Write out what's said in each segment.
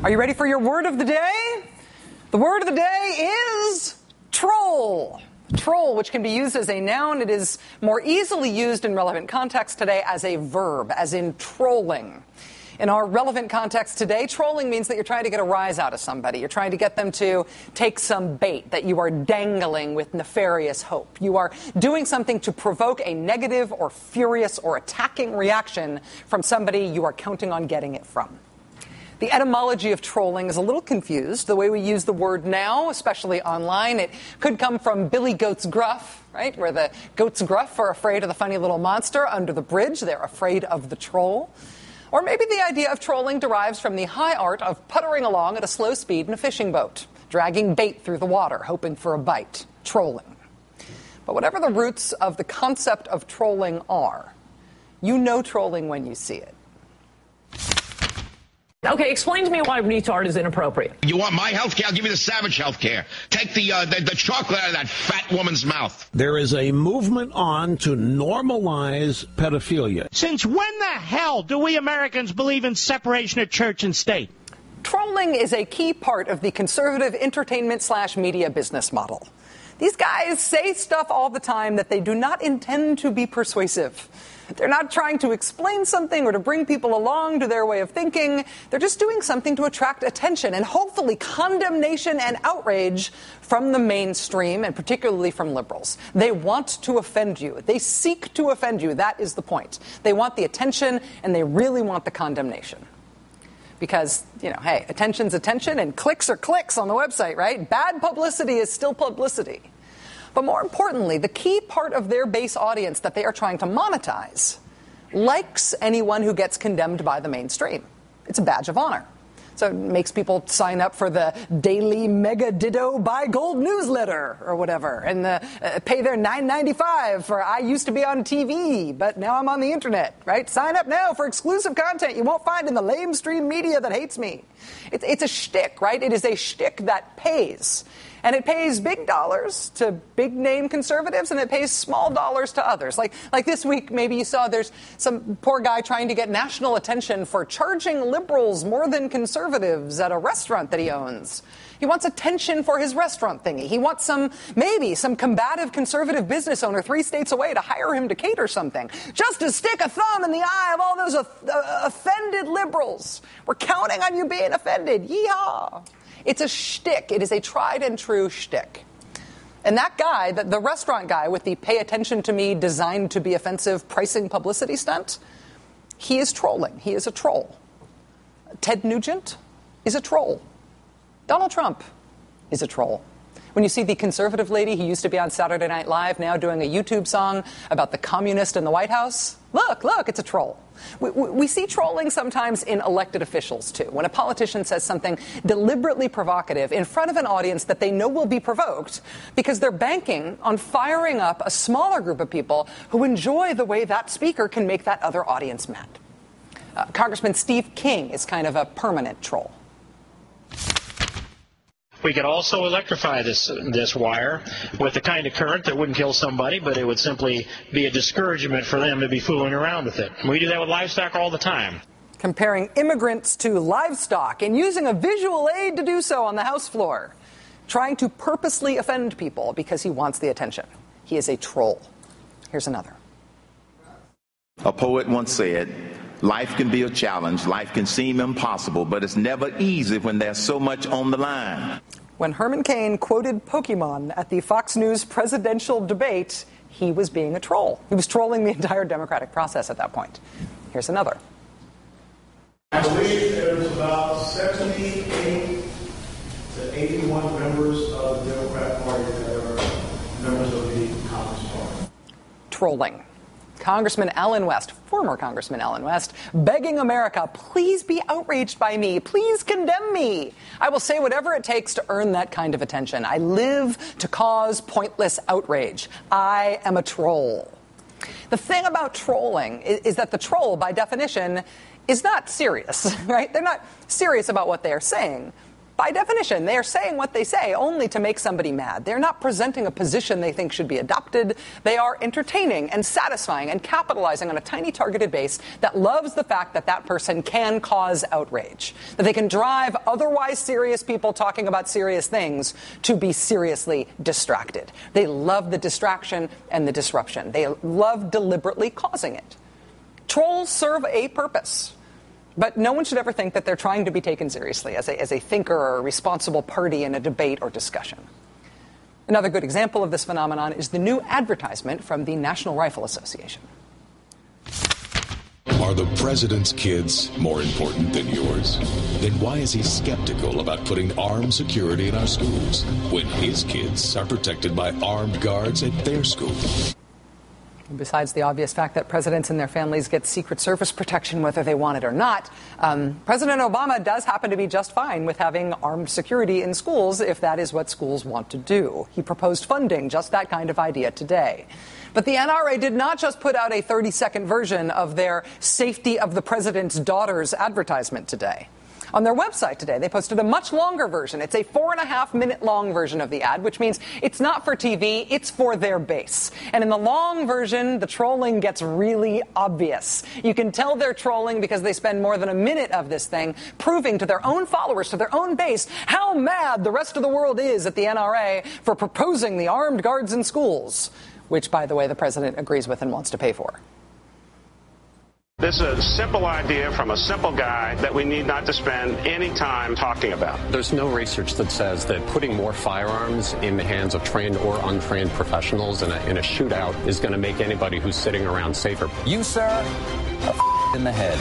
Are you ready for your word of the day? The word of the day is troll. Troll, which can be used as a noun, it is more easily used in relevant context today as a verb, as in trolling. In our relevant context today, trolling means that you're trying to get a rise out of somebody. You're trying to get them to take some bait that you are dangling with nefarious hope. You are doing something to provoke a negative or furious or attacking reaction from somebody you are counting on getting it from. The etymology of trolling is a little confused. The way we use the word now, especially online, it could come from Billy Goat's Gruff, right? Where the goats gruff are afraid of the funny little monster under the bridge. They're afraid of the troll. Or maybe the idea of trolling derives from the high art of puttering along at a slow speed in a fishing boat, dragging bait through the water, hoping for a bite. Trolling. But whatever the roots of the concept of trolling are, you know trolling when you see it. Okay, explain to me why retard is inappropriate. You want my health care? I'll give you the savage health care. Take the chocolate out of that fat woman's mouth. There is a movement on to normalize pedophilia. Since when the hell do we Americans believe in separation of church and state? Trolling is a key part of the conservative entertainment/media business model. These guys say stuff all the time that they do not intend to be persuasive. They're not trying to explain something or to bring people along to their way of thinking. They're just doing something to attract attention and hopefully condemnation and outrage from the mainstream and particularly from liberals. They want to offend you. They seek to offend you. That is the point. They want the attention and they really want the condemnation. Because, hey, attention's attention and clicks are clicks on the website, right? Bad publicity is still publicity. But more importantly, the key part of their base audience that they are trying to monetize likes anyone who gets condemned by the mainstream. It's a badge of honor. So it makes people sign up for the daily mega ditto buy gold newsletter or whatever and pay their $9.95 for I used to be on TV, but now I'm on the internet, right? Sign up now for exclusive content you won't find in the lamestream media that hates me. It's a shtick, right? It is a shtick that pays. And it pays big dollars to big-name conservatives, and it pays small dollars to others. Like this week, maybe you saw there's some poor guy trying to get national attention for charging liberals more than conservatives at a restaurant that he owns. He wants attention for his restaurant thingy. He wants maybe some combative conservative business owner 3 states away to hire him to cater something, just to stick a thumb in the eye of all those offended liberals. We're counting on you being offended. Yeehaw! It's a shtick. It is a tried and true shtick. And that guy, the restaurant guy with the pay attention to me, designed to be offensive pricing publicity stunt, he is trolling. He is a troll. Ted Nugent is a troll. Donald Trump is a troll. When you see the conservative lady who used to be on Saturday Night Live now doing a YouTube song about the communist in the White House, look, it's a troll. We see trolling sometimes in elected officials, too. When a politician says something deliberately provocative in front of an audience that they know will be provoked because they're banking on firing up a smaller group of people who enjoy the way that speaker can make that other audience mad. Congressman Steve King is kind of a permanent troll. We could also electrify this wire with the kind of current that wouldn't kill somebody, but it would simply be a discouragement for them to be fooling around with it. We do that with livestock all the time. Comparing immigrants to livestock and using a visual aid to do so on the House floor. Trying to purposely offend people because he wants the attention. He is a troll. Here's another. A poet once said, "Life can be a challenge, life can seem impossible, but it's never easy when there's so much on the line." When Herman Cain quoted Pokemon at the Fox News presidential debate, he was being a troll. He was trolling the entire democratic process at that point. Here's another. I believe there's about 78 to 81 members of the Democratic Party that are members of the Congress Party. Trolling. Congressman Allen West, former Congressman Allen West, begging America, please be outraged by me. Please condemn me. I will say whatever it takes to earn that kind of attention. I live to cause pointless outrage. I am a troll. The thing about trolling is that the troll, by definition, is not serious, right? They're not serious about what they are saying. By definition, they are saying what they say only to make somebody mad. They're not presenting a position they think should be adopted. They are entertaining and satisfying and capitalizing on a tiny targeted base that loves the fact that that person can cause outrage, that they can drive otherwise serious people talking about serious things to be seriously distracted. They love the distraction and the disruption. They love deliberately causing it. Trolls serve a purpose. But no one should ever think that they're trying to be taken seriously as a thinker or a responsible party in a debate or discussion. Another good example of this phenomenon is the new advertisement from the National Rifle Association. Are the president's kids more important than yours? Then why is he skeptical about putting armed security in our schools when his kids are protected by armed guards at their school? Besides the obvious fact that presidents and their families get Secret Service protection whether they want it or not, President Obama does happen to be just fine with having armed security in schools if that is what schools want to do. He proposed funding just that kind of idea today. But the NRA did not just put out a 30-second version of their Safety of the President's Daughters advertisement today. On their website today, they posted a much longer version. It's a 4.5-minute long version of the ad, which means it's not for TV, it's for their base. And in the long version, the trolling gets really obvious. You can tell they're trolling because they spend more than a minute of this thing proving to their own followers, to their own base, how mad the rest of the world is at the NRA for proposing the armed guards in schools, which, by the way, the president agrees with and wants to pay for. This is a simple idea from a simple guy that we need not to spend any time talking about. There's no research that says that putting more firearms in the hands of trained or untrained professionals in a shootout is going to make anybody who's sitting around safer. You, sir, are in the head.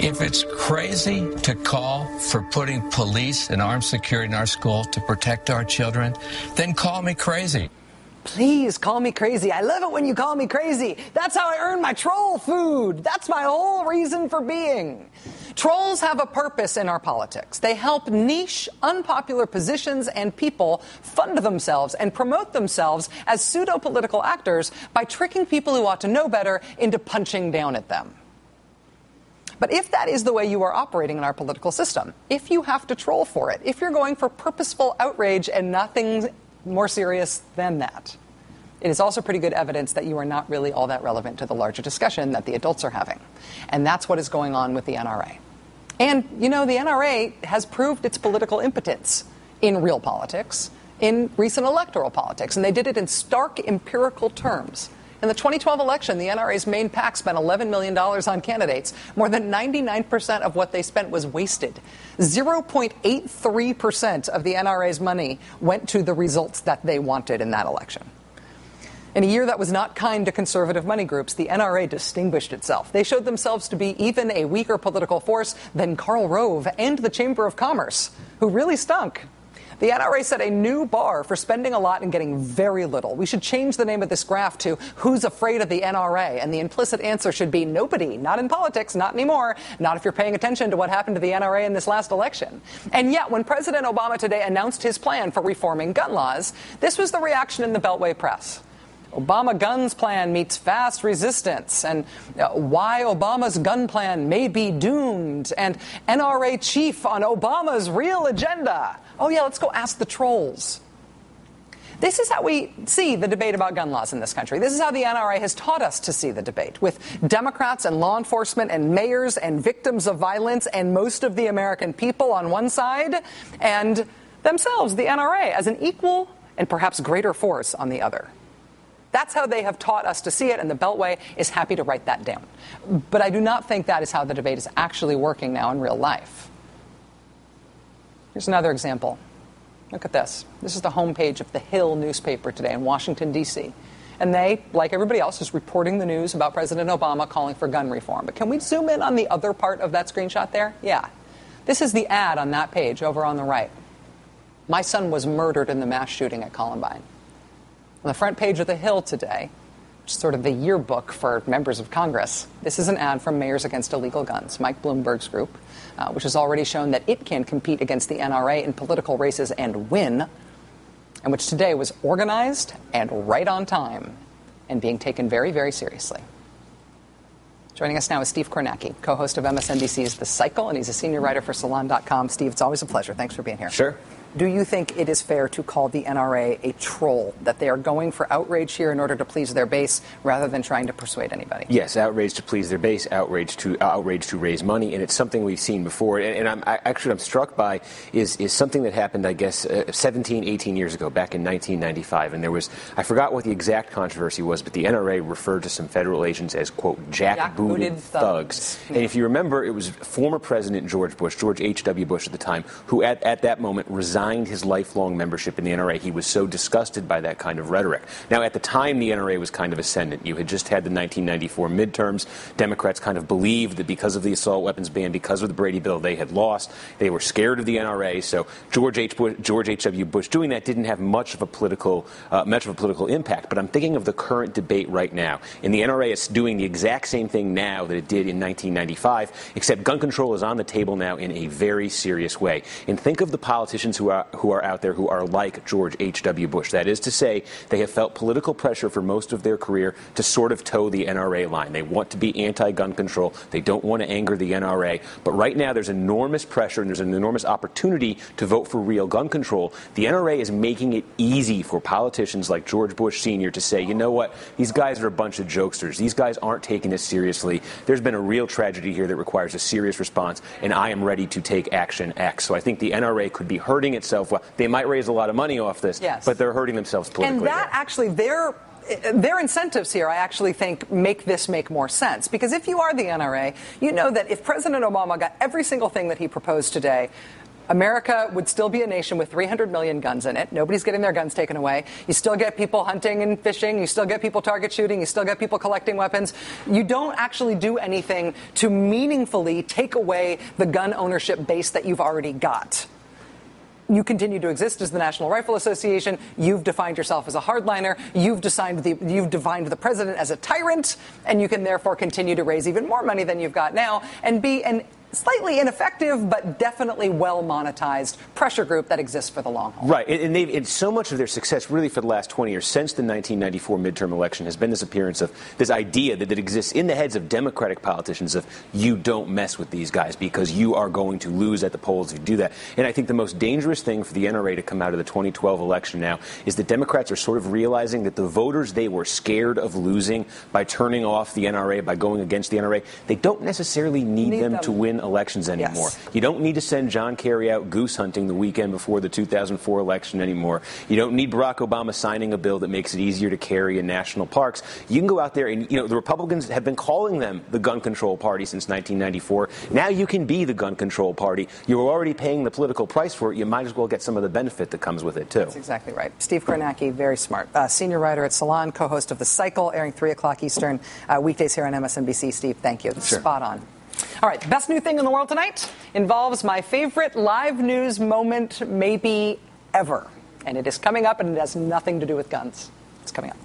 If it's crazy to call for putting police and armed security in our school to protect our children, then call me crazy. Please call me crazy. I love it when you call me crazy. That's how I earn my troll food. That's my whole reason for being. Trolls have a purpose in our politics. They help niche, unpopular positions and people fund themselves and promote themselves as pseudo-political actors by tricking people who ought to know better into punching down at them. But if that is the way you are operating in our political system, if you have to troll for it, if you're going for purposeful outrage and nothing more serious than that, it is also pretty good evidence that you are not really all that relevant to the larger discussion that the adults are having. And that's what is going on with the NRA. And, you know, the NRA has proved its political impotence in real politics, in recent electoral politics, and they did it in stark empirical terms. In the 2012 election, the NRA's main PAC spent $11 million on candidates. More than 99% of what they spent was wasted. 0.83% of the NRA's money went to the results that they wanted in that election. In a year that was not kind to conservative money groups, the NRA distinguished itself. They showed themselves to be even a weaker political force than Karl Rove and the Chamber of Commerce, who really stunk. The NRA set a new bar for spending a lot and getting very little. We should change the name of this graph to Who's Afraid of the NRA? And the implicit answer should be nobody. Not in politics, not anymore. Not if you're paying attention to what happened to the NRA in this last election. And yet, when President Obama today announced his plan for reforming gun laws, this was the reaction in the Beltway press. Obama guns plan meets fast resistance, and why Obama's gun plan may be doomed, and NRA chief on Obama's real agenda. Oh yeah, let's go ask the trolls. This is how we see the debate about gun laws in this country. This is how the NRA has taught us to see the debate, with Democrats and law enforcement and mayors and victims of violence and most of the American people on one side, and themselves, the NRA, as an equal and perhaps greater force on the other. That's how they have taught us to see it, and the Beltway is happy to write that down. But I do not think that is how the debate is actually working now in real life. Here's another example. Look at this. This is the homepage of the Hill newspaper today in Washington, D.C. And they, like everybody else, is reporting the news about President Obama calling for gun reform. But can we zoom in on the other part of that screenshot there? Yeah. This is the ad on that page over on the right. My son was murdered in the mass shooting at Columbine. On the front page of the Hill today, which is sort of the yearbook for members of Congress, this is an ad from Mayors Against Illegal Guns, Mike Bloomberg's group, which has already shown that it can compete against the NRA in political races and win, and which today was organized and right on time and being taken very, very seriously. Joining us now is Steve Kornacki, co-host of MSNBC's The Cycle, and he's a senior writer for Salon.com. Steve, it's always a pleasure. Thanks for being here. Sure. Do you think it is fair to call the NRA a troll, that they are going for outrage here in order to please their base rather than trying to persuade anybody? Yes, outrage to please their base, outrage to raise money, and it's something we've seen before. And I'm struck by is something that happened, I guess, 17, 18 years ago, back in 1995. And there was, I forgot what the exact controversy was, but the NRA referred to some federal agents as, quote, jackbooted thugs. Yeah. And if you remember, it was former President George H.W. Bush at the time, who at that moment resigned his lifelong membership in the NRA. He was so disgusted by that kind of rhetoric. Now, at the time, the NRA was kind of ascendant. You had just had the 1994 midterms. Democrats kind of believed that because of the assault weapons ban, because of the Brady bill, they had lost. They were scared of the NRA. So George H.W. Bush doing that didn't have much of a political impact. But I'm thinking of the current debate right now. And the NRA is doing the exact same thing now that it did in 1995, except gun control is on the table now in a very serious way. And think of the politicians who are out there who are like George H.W. Bush. That is to say, they have felt political pressure for most of their career to sort of toe the NRA line. They want to be anti-gun control. They don't want to anger the NRA. But right now, there's enormous pressure and there's an enormous opportunity to vote for real gun control. The NRA is making it easy for politicians like George Bush Sr. to say, you know what, these guys are a bunch of jokesters. These guys aren't taking this seriously. There's been a real tragedy here that requires a serious response, and I am ready to take action X. So I think the NRA could be hurting itself. Well, they might raise a lot of money off this, yes, but they're hurting themselves politically. And that actually, their incentives here, I actually think, make this make more sense. Because if you are the NRA, you know that if President Obama got every single thing that he proposed today, America would still be a nation with 300 million guns in it. Nobody's getting their guns taken away. You still get people hunting and fishing. You still get people target shooting. You still get people collecting weapons. You don't actually do anything to meaningfully take away the gun ownership base that you've already got. You continue to exist as the National Rifle Association. You've defined yourself as a hardliner. You've defined the president as a tyrant, and you can therefore continue to raise even more money than you've got now and be an slightly ineffective but definitely well-monetized pressure group that exists for the long haul. Right, and so much of their success really for the last 20 years, since the 1994 midterm election, has been this appearance of this idea that exists in the heads of Democratic politicians of you don't mess with these guys because you are going to lose at the polls if you do that. And I think the most dangerous thing for the NRA to come out of the 2012 election now is that Democrats are sort of realizing that the voters they were scared of losing by turning off the NRA, by going against the NRA, they don't necessarily need them to win elections anymore. Yes. You don't need to send John Kerry out goose hunting the weekend before the 2004 election anymore. You don't need Barack Obama signing a bill that makes it easier to carry in national parks. You can go out there and, the Republicans have been calling them the gun control party since 1994. Now you can be the gun control party. You're already paying the political price for it. You might as well get some of the benefit that comes with it, too. That's exactly right. Steve Kornacki, very smart. Senior writer at Salon, co-host of The Cycle, airing 3 o'clock Eastern, weekdays here on MSNBC. Steve, thank you. Sure. Spot on. All right, the best new thing in the world tonight involves my favorite live news moment maybe ever. And it is coming up, and it has nothing to do with guns. It's coming up.